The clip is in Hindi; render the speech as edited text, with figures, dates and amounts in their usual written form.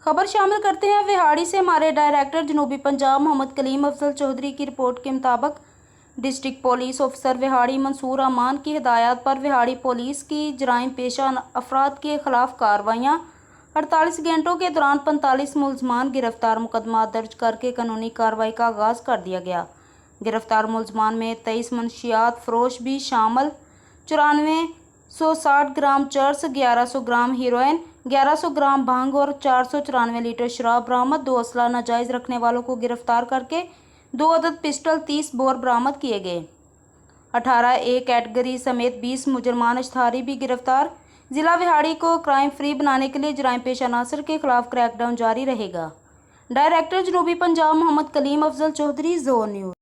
खबर शामिल करते हैं विहाड़ी से। हमारे डायरेक्टर जनूबी पंजाब मोहम्मद कलीम अफजल चौधरी की रिपोर्ट के मुताबिक district police officer Vehari Mansoor Aman की हिदायत पर विहाड़ी पुलिस की जराइम पेशा अफराद के खिलाफ कार्रवाइयाँ 48 घंटों के दौरान 45 मुलजमान गिरफ्तार, मुकदमा दर्ज करके कानूनी कार्रवाई का आगाज़ कर दिया गया। गिरफ्तार मुलजमान में 23 मनशियात फरोश भी शामिल, 9460 ग्राम चर्स, 1100 ग्राम हीरोइन, 1100 ग्राम भांग और 494 लीटर शराब बरामद। 2 असला नाजायज़ रखने वालों को गिरफ्तार करके 2 अदद पिस्टल, 30 बोर बरामद किए गए। 18 ए कैटेगरी समेत 20 मुजरमान अशधारी भी गिरफ्तार। जिला विहाड़ी को क्राइम फ्री बनाने के लिए जराइम पेशा अनासर के खिलाफ क्रैकडाउन जारी रहेगा। डायरेक्टर जनूबी पंजाब मोहम्मद कलीम अफजल चौधरी, जोन न्यूज़।